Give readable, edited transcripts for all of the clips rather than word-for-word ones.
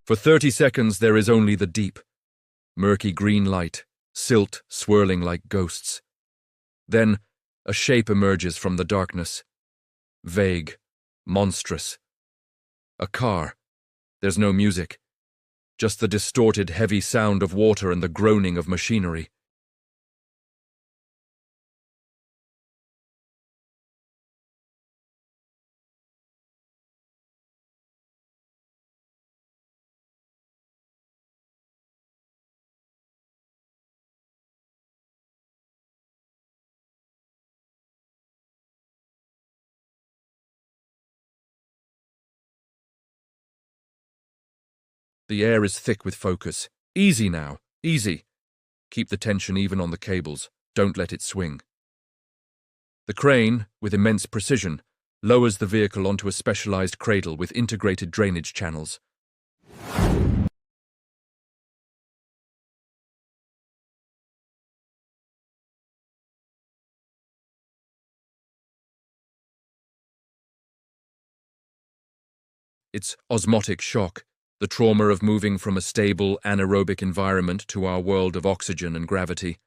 For 30 seconds there is only the deep. Murky green light, silt swirling like ghosts. Then, a shape emerges from the darkness. Vague, monstrous. A car. There's no music. Just the distorted, heavy sound of water and the groaning of machinery. The air is thick with focus. Easy now, easy. Keep the tension even on the cables. Don't let it swing. The crane, with immense precision, lowers the vehicle onto a specialized cradle with integrated drainage channels. It's osmotic shock, the trauma of moving from a stable, anaerobic environment to our world of oxygen and gravity.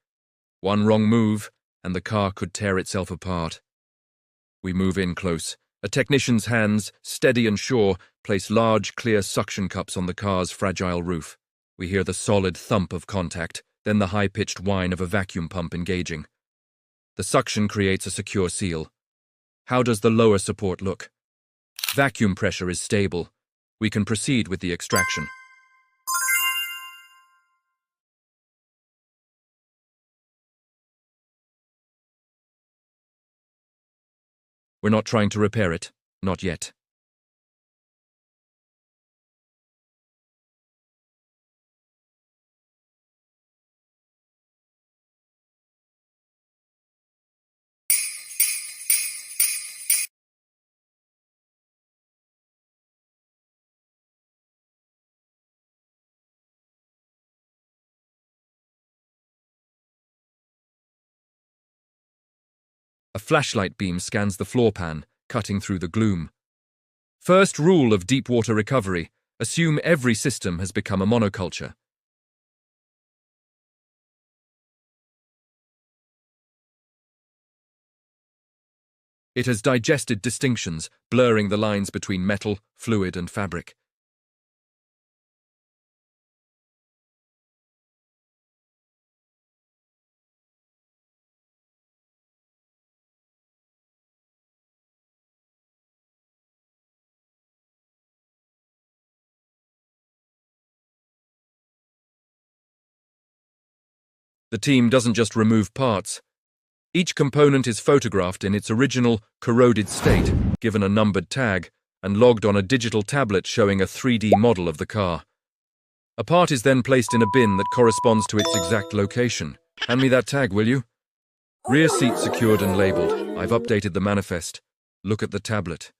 One wrong move, and the car could tear itself apart. We move in close. A technician's hands, steady and sure, place large, clear suction cups on the car's fragile roof. We hear the solid thump of contact, then the high-pitched whine of a vacuum pump engaging. The suction creates a secure seal. How does the lower support look? Vacuum pressure is stable. We can proceed with the extraction. We're not trying to repair it. Not yet. A flashlight beam scans the floor pan, cutting through the gloom. First rule of deep water recovery: assume every system has become a monoculture. It has digested distinctions, blurring the lines between metal, fluid, and fabric. The team doesn't just remove parts. Each component is photographed in its original, corroded state, given a numbered tag, and logged on a digital tablet showing a 3D model of the car. A part is then placed in a bin that corresponds to its exact location. Hand me that tag, will you? Rear seat secured and labeled. I've updated the manifest. Look at the tablet.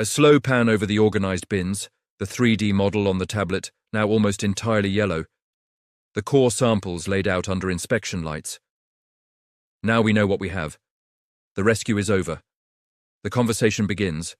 A slow pan over the organized bins, the 3D model on the tablet, now almost entirely yellow. The core samples laid out under inspection lights. Now we know what we have. The rescue is over. The conversation begins,